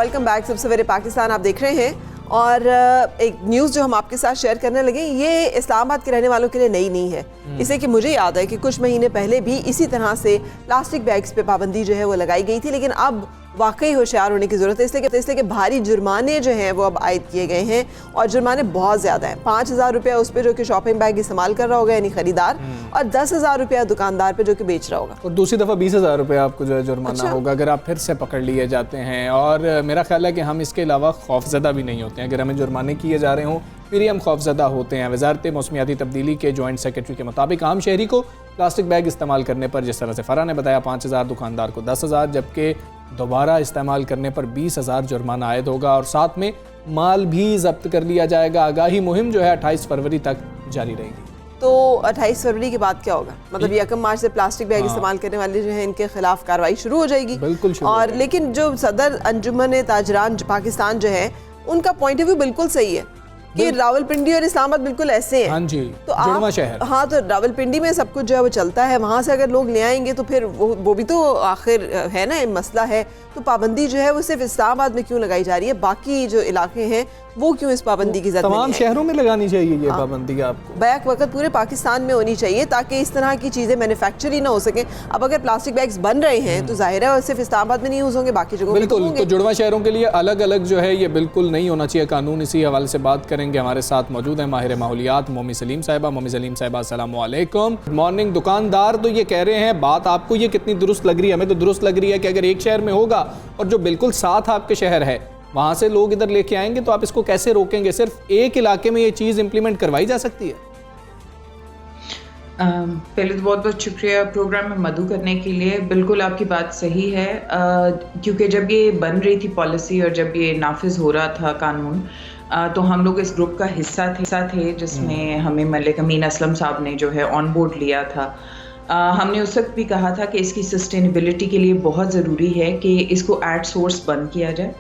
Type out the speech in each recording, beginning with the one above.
Welcome back सबसे सवेरे पाकिस्तान आप देख रहे हैं। और एक न्यूज़ जो हम आपके साथ शेयर करने लगे, ये इस्लामाबाद के रहने वालों के लिए नई नहीं है। इसलिए कि मुझे याद है कि कुछ महीने पहले भी इसी तरह से प्लास्टिक बैग्स पे पाबंदी जो है वो लगाई गई थी, लेकिन अब वाकई होशियार होने की ज़रूरत है, इसलिए कि भारी जुर्माने जो हैं वो अब आयद किए गए हैं और जुर्माने बहुत ज़्यादा हैं। 5,000 रुपया उस पर जो कि शॉपिंग बैग इस्तेमाल कर रहा होगा यानी खरीदार, और 10,000 रुपया दुकानदार पे जो कि बेच रहा होगा, और दूसरी दफ़ा 20,000 रुपया आपको जो है जुर्माना होगा अगर आप फिर से पकड़ लिए जाते हैं। और मेरा ख्याल है कि हम इसके अलावा खौफजदा भी नहीं होते हैं। अगर हमें जुर्माने किए जा रहे हों फिर ही हम खौफजदा होते हैं। वज़ारत मौसमियाती तब्दीली के जॉइंट सेक्रेटरी के मुताबिक आम शहरी को प्लास्टिक बैग इस्तेमाल करने पर, जिस तरह से फ़रा ने बताया, 5,000, दुकानदार को 10,000, जबकि दोबारा इस्तेमाल करने पर 20,000 जुर्माना आयद होगा और साथ में माल भी जब्त कर लिया जाएगा। आगाही मुहिम जो है 28 फरवरी तक जारी रहेगी। तो 28 फरवरी के बाद क्या होगा? मतलब 1 मार्च से प्लास्टिक बैग इस्तेमाल करने वाले जो है इनके खिलाफ कार्रवाई शुरू हो जाएगी। बिल्कुल शुरू और लेकिन जो सदर अंजुमन ताजरान पाकिस्तान जो है उनका पॉइंट ऑफ व्यू बिल्कुल सही है कि रावलपिंडी और इस्लामाबाद बिल्कुल ऐसे हैं। हाँ जी, तो आप शहर। हाँ, तो रावलपिंडी में सब कुछ जो है वो चलता है, वहाँ से अगर लोग ले आएंगे तो फिर वो भी तो आखिर है ना, मसला है। तो पाबंदी जो है वो सिर्फ इस्लामाबाद में क्यों लगाई जा रही है, बाकी जो इलाके हैं वो क्यों इस पाबंदी की जद में तमाम शहरों में लगानी चाहिए ये पाबंदी आपको बैक वक्त पूरे पाकिस्तान में होनी चाहिए, ताकि इस तरह की चीज़ें मैन्युफैक्चर ही ना हो सकें। अब अगर प्लास्टिक बैग्स बन रहे हैं तो जाहिर है सिर्फ इस्लामाबाद में नहीं यूज़ होंगे, बाकी जगहों बिल्कुल। तो जुड़वा शहरों के लिए अलग अलग जो है ये बिल्कुल नहीं होना चाहिए कानून। इसी हवाले से बात करेंगे, हमारे साथ मौजूद है माहिर माहौलियात मोमी सलीम साहिबा। मोमी सलीम साहिबा अस्सलाम वालेकुम। Good morning. दुकानदार तो ये कह रहे हैं, बात आपको ये कितनी दुरुस्त लग रही है? हमें तो दुरुस्त लग रही है कि अगर एक शहर में होगा और जो बिल्कुल साथ आपके शहर है वहाँ से लोग इधर लेके आएंगे तो आप इसको कैसे रोकेंगे? सिर्फ एक इलाके में ये चीज़ इंप्लीमेंट करवाई जा सकती है? पहले तो बहुत बहुत शुक्रिया प्रोग्राम में मदु करने के लिए। बिल्कुल आपकी बात सही है, क्योंकि जब ये बन रही थी पॉलिसी और जब ये नाफिज हो रहा था कानून, तो हम लोग इस ग्रुप का हिस्सा थे जिसमें हमें मलिक अमीन असलम साहब ने जो है ऑन बोर्ड लिया था। हमने उस वक्त भी कहा था कि इसकी सस्टेनेबिलिटी के लिए बहुत ज़रूरी है कि इसको एट सोर्स बंद किया जाए।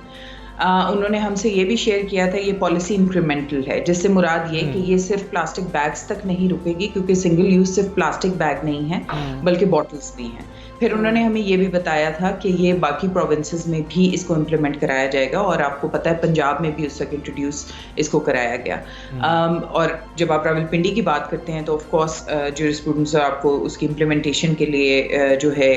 उन्होंने हमसे ये भी शेयर किया था ये पॉलिसी इंक्रीमेंटल है, जिससे मुराद ये कि ये सिर्फ प्लास्टिक बैग्स तक नहीं रुकेगी, क्योंकि सिंगल यूज सिर्फ प्लास्टिक बैग नहीं है बल्कि बॉटल्स भी हैं। फिर उन्होंने हमें ये भी बताया था कि ये बाकी प्रोविंसेस में भी इसको इम्प्लीमेंट कराया जाएगा, और आपको पता है पंजाब में भी उस वक्त इंट्रोड्यूस इसको कराया गया। और जब आप रावलपिंडी की बात करते हैं तो ऑफ कोर्स ज्यूरिस्प्रूडेंस आपको उसकी इम्प्लीमेंटेशन के लिए जो है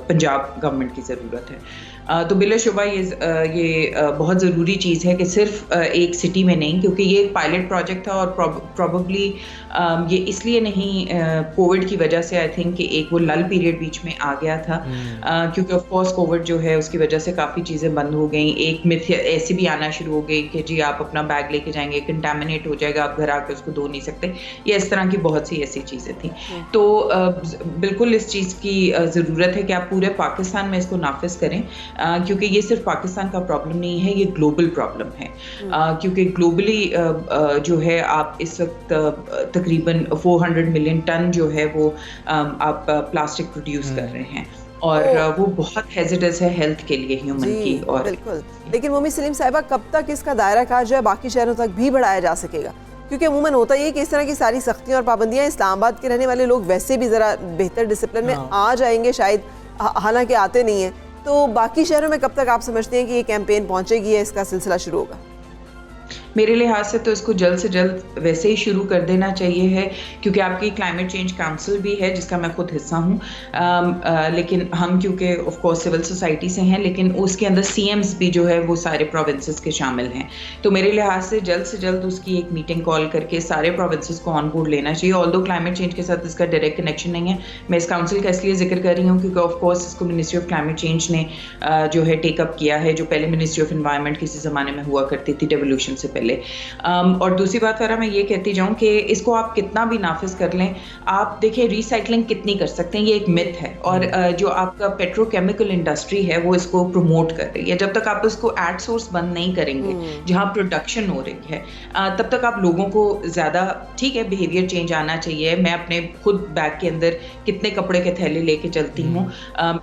पंजाब गवर्नमेंट की ज़रूरत है। तो बिलाशुबा ये बहुत ज़रूरी चीज़ है कि सिर्फ एक सिटी में नहीं, क्योंकि ये एक पायलट प्रोजेक्ट था और प्रॉबली ये इसलिए नहीं, कोविड की वजह से आई थिंक कि एक वो लल पीरियड बीच में आ गया था, क्योंकि ऑफ कोर्स कोविड जो है उसकी वजह से काफ़ी चीज़ें बंद हो गई। एक मिथ ऐसी भी आना शुरू हो गई कि जी आप अपना बैग लेके जाएंगे कंटामिनेट हो जाएगा, आप घर आके उसको धो नहीं सकते, ये इस तरह की बहुत सी ऐसी चीज़ें थी। तो बिल्कुल इस चीज़ की ज़रूरत है कि आप पूरे पाकिस्तान में इसको नाफिज करें, क्योंकि ये सिर्फ पाकिस्तान का प्रॉब्लम नहीं है, ये ग्लोबल प्रॉब्लम है। क्योंकि ग्लोबली जो है आप इस वक्त तकरीबन 400 मिलियन टन जो है वो आप प्लास्टिक प्रोड्यूस कर रहे हैं, और वो बहुत हैज़र्डस है हेल्थ के लिए ह्यूमन की। और बिल्कुल, लेकिन मोमी सलीम साहिबा, कब तक इसका दायरा कार जो है बाकी शहरों तक भी बढ़ाया जा सकेगा? क्योंकि अमूमन होता ये कि इस तरह की सारी सख्तियाँ और पाबंदियाँ इस्लामाबाद के रहने वाले लोग वैसे भी ज़रा बेहतर डिसिप्लिन में आ जाएंगे शायद, हालांकि आते नहीं हैं। तो बाकी शहरों में कब तक आप समझते हैं कि ये कैंपेन पहुंचेगी या इसका सिलसिला शुरू होगा? मेरे लिहाज से तो इसको जल्द से जल्द वैसे ही शुरू कर देना चाहिए है, क्योंकि आपकी क्लाइमेट चेंज काउंसिल भी है जिसका मैं खुद हिस्सा हूँ, लेकिन हम क्योंकि ऑफ कोर्स सिविल सोसाइटी से हैं, लेकिन उसके अंदर CMs भी जो है वो सारे प्रोविंसेस के शामिल हैं। तो मेरे लिहाज से जल्द उसकी एक मीटिंग कॉल करके सारे प्रोविंसेस को ऑन बोर्ड लेना चाहिए। ऑल्दो क्लाइमेट चेंज के साथ इसका डायरेक्ट कनेक्शन नहीं है, मैं इस काउंसिल का इसलिए जिक्र कर रही हूँ क्योंकि ऑफ कोर्स इसको मिनिस्ट्री ऑफ क्लाइमेट चेंज ने जो है टेकअप किया है, जो पहले मिनिस्ट्री ऑफ एनवायरनमेंट किसी ज़माने में हुआ करती थी डेवोल्यूशन से पहले। और दूसरी बात मैं ये कहती जाऊँ कि इसको आप कितना भी नाफिज कर लें, आप देखिए रिसाइकलिंग कितनी कर सकते हैं, ये एक मिथ है। और जो आपका पेट्रोकेमिकल इंडस्ट्री है वो इसको प्रमोट कर रही है। जब तक आप इसको एट सोर्स बंद नहीं करेंगे जहाँ प्रोडक्शन हो रही है, तब तक आप लोगों को ज़्यादा, ठीक है बिहेवियर चेंज आना चाहिए। मैं अपने खुद बैग के अंदर कितने कपड़े के थैले लेके चलती हूँ,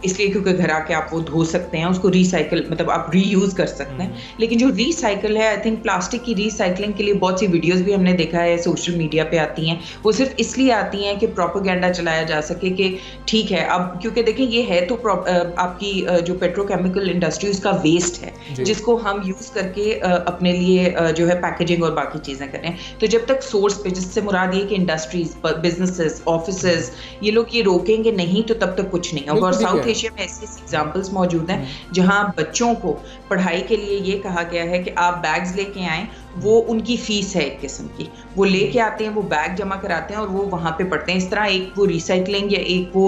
इसलिए क्योंकि घर आके आप वो धो सकते हैं, उसको रिसाइकल मतलब आप रीयूज़ कर सकते हैं। लेकिन जो रिसाइकल है, आई थिंक प्लास्टिक प्लास्टिक की रिसाइकलिंग के लिए बहुत सी वीडियोस भी हमने देखा है सोशल मीडिया पे आती हैं, वो सिर्फ इसलिए आती हैं कि प्रोपेगेंडा चलाया जा सके कि ठीक है अब, क्योंकि देखें ये है तो आपकी जो पेट्रोकेमिकल इंडस्ट्री उसका वेस्ट है जिसको हम यूज करके अपने लिए जो है पैकेजिंग और बाकी चीजें करें। तो जब तक सोर्स पे, जिससे मुराद ये कि इंडस्ट्रीज, बिजनेसेस, ऑफिसेज, ये लोग ये रोकेंगे नहीं तो तब तक कुछ नहीं होगा। और साउथ एशिया में ऐसे एग्जाम्पल्स मौजूद हैं जहां बच्चों को पढ़ाई के लिए ये कहा गया है कि आप बैग्स लेके आएं, वो उनकी फीस है एक किस्म की, वो लेके आते हैं, वो बैग जमा कराते हैं और वो वहाँ पे पढ़ते हैं। इस तरह एक वो रिसाइकलिंग या एक वो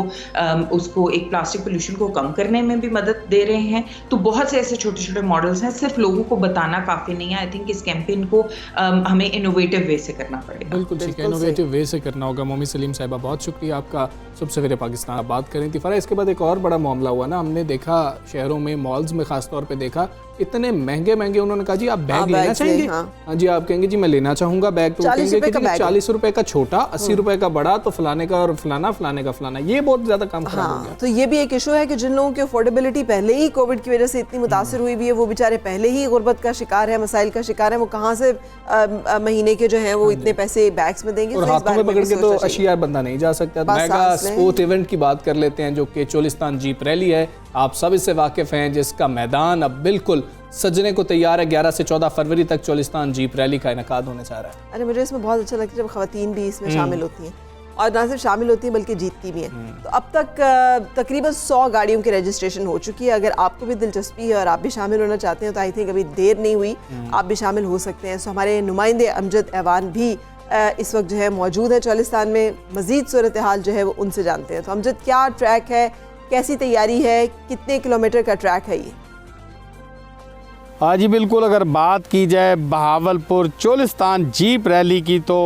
उसको एक प्लास्टिक पोल्यूशन को कम करने में भी मदद दे रहे हैं। तो बहुत से ऐसे छोटे छोटे मॉडल्स हैं, सिर्फ लोगों को बताना काफ़ी नहीं है। आई थिंक इस कैंपेन को हमें इनोवेटिव वे से करना पड़ेगा। बिल्कुल ठीक है, इनोवेटिव वे से करना होगा। मोमी सलीम साहिबा, बहुत शुक्रिया आपका। सुबह सवेरे पाकिस्तान आप बात करें थी फरा। इसके बाद एक और बड़ा मामला हुआ ना, हमने देखा शहरों में, मॉल्स में खास तौर पे देखा, इतने महंगे महंगे, उन्होंने कहा जी आप बैग लेना चाहेंगे? हाँ जी, आप कहेंगे जी मैं लेना चाहूंगा बैग, तो कहेंगे कि 40 रुपए का छोटा, 80 रुपए का बड़ा, तो फलाने का और फलाना का फलाना। ये बहुत ज्यादा काम खराब हो गया। तो ये भी एक इशू है कि जिन लोगों की अफोर्डेबिलिटी पहले ही कोविड की वजह से इतनी मुतासर हुई भी है, वो बेचारे पहले ही गुर्बत का शिकार है, मसाइल का शिकार है, वो कहाँ से महीने के जो है वो इतने पैसे बैग्स में देंगे? और हाथों में पकड़ के तो अशिया बंदा नहीं जा सकता। मेगा स्पोर्ट इवेंट की बात कर लेते हैं जो कि चोलिस्तान जीप रैली है। आप सब इससे वाकिफ हैं, जिसका मैदान अब बिल्कुल सजने को तैयार है। 11 से 14 फरवरी तक चोलिस्तान जीप रैली का इनेकाद होने जा रहा है। अरे मुझे इसमें बहुत अच्छा लगता है जब खवातीन भी इसमें शामिल होती हैं, और ना सिर्फ शामिल होती हैं बल्कि जीतती भी हैं। तो अब तक तकरीबन 100 गाड़ियों की रजिस्ट्रेशन हो चुकी है। अगर आपको भी दिलचस्पी है और आप भी शामिल होना चाहते हैं तो आई थिंक अभी देर नहीं हुई, आप भी शामिल हो सकते हैं। सो हमारे नुमाइंदे अमजद ऐवान भी इस वक्त जो है मौजूद है चोलिस्तान में। मज़ीद सूरत हाल जो है वो उनसे जानते हैं। तो अमजद, क्या ट्रैक है, कैसी तैयारी है, कितने किलोमीटर का ट्रैक है ये? हाँ जी बिल्कुल, अगर बात की जाए बहावलपुर चोलिस्तान जीप रैली की तो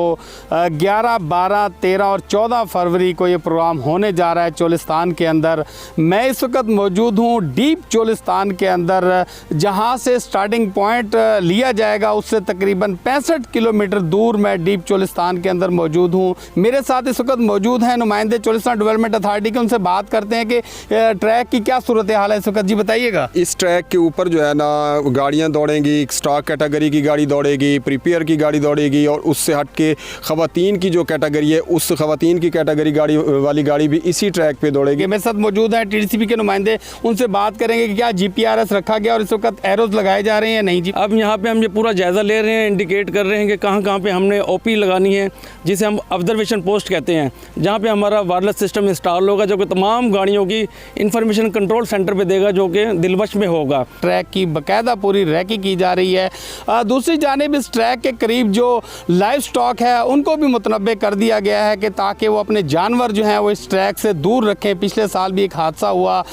11, 12, 13 और 14 फरवरी को ये प्रोग्राम होने जा रहा है चोलिस्तान के अंदर। मैं इस वक्त मौजूद हूँ डीप चोलिस्तान के अंदर, जहाँ से स्टार्टिंग पॉइंट लिया जाएगा उससे तकरीबन 65 किलोमीटर दूर मैं डीप चोलिस्तान के अंदर मौजूद हूँ। मेरे साथ इस वक्त मौजूद हैं नुमाइंदे चोलिस्तान डेवलपमेंट अथॉरिटी के, उनसे बात करते हैं कि ट्रैक की क्या सूरत हाल है इस वक्त। जी बताइएगा। इस ट्रैक के ऊपर जो है ना गाड़ियाँ दौड़ेंगी, स्टॉक कैटेगरी की गाड़ी दौड़ेगी, प्रीपेयर की गाड़ी दौड़ेगी, और उससे हट के ख़वातीन की जो कैटेगरी है उस ख़वातीन की कैटेगरी गाड़ी वाली गाड़ी भी इसी ट्रैक पे दौड़ेगी। मेरे साथ मौजूद हैं TDCP के नुमाइंदे, उनसे बात करेंगे कि क्या GPRS रखा गया और इस वक्त एरोज लगाए जा रहे हैं या नहीं। जी अब यहाँ पे हम ये पूरा जायज़ा ले रहे हैं, इंडिकेट कर रहे हैं कि कहाँ कहाँ पे हमने OP लगानी है, जिसे हम ऑब्जर्वेशन पोस्ट कहते हैं, जहाँ पे हमारा वायरलेस सिस्टम इंस्टॉल होगा जो कि तमाम गाड़ियों की इंफॉर्मेशन कंट्रोल सेंटर पे देगा, जो कि दिलवश में होगा। ट्रैक की बाकायदा पूरी की जा रही है। दूसरी जानिब इस ट्रैक के करीब जो लाइव स्टॉक है उनको भी मुतनब्बे कर दिया गया है कि ताकि वो अपने जानवर जो हैं वो इस ट्रैक से दूर रखें। पिछले साल भी एक हादसा हुआ,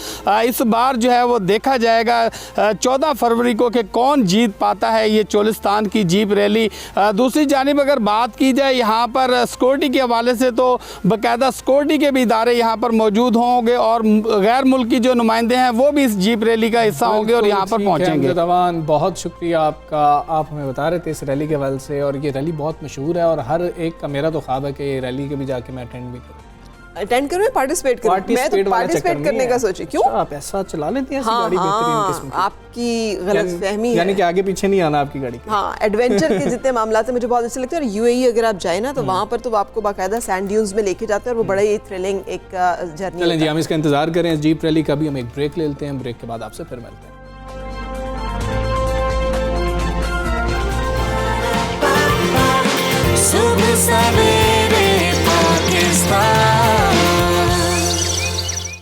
इस बार जो है वो देखा जाएगा 14 फरवरी को कि कौन जीत पाता है ये चोलिस्तान की जीप रैली। दूसरी जानिब अगर बात की जाए यहाँ पर सिक्योरिटी के हवाले से तो बाकायदा सिक्योरिटी के भी इदारे यहाँ पर मौजूद होंगे और गैर मुल्की जो नुमाइंदे हैं वो भी इस जीप रैली का हिस्सा होंगे और यहाँ पर पहुँचेंगे। बहुत शुक्रिया आपका, आप हमें बता रहे थे इस रैली के हवाले से, और ये रैली बहुत मशहूर है और हर एक का मेरा तो ख्वाब है कि ये रैली के भी जाके मैं अटेंड भी करूँ। अटेंड करूँ, पार्टिसिपेट करूँ? मैं तो पार्टिसिपेट करने का सोची। क्यों? आप ऐसा चला लेती हैं गाड़ी बेहतरीन किस्म की। आपकी गलतफहमी है, यानी कि आगे पीछे नहीं आना आपकी गाड़ी के। हाँ, एडवेंचर के जितने मामला थे मुझे बहुत अच्छे लगते हैं। और UAE अगर आप जाए ना तो वहाँ पर तो आपको बाकायदा सैंड ड्यून्स में लेके जाते हैं और वो बड़ा ही थ्रिलिंग एक जर्नी। चलें जी, हम इसका इंतजार करें इस जीप रैली का भी। हम एक ब्रेक ले लेते हैं, ब्रेक के बाद आपसे फिर मिलते हैं। सुबह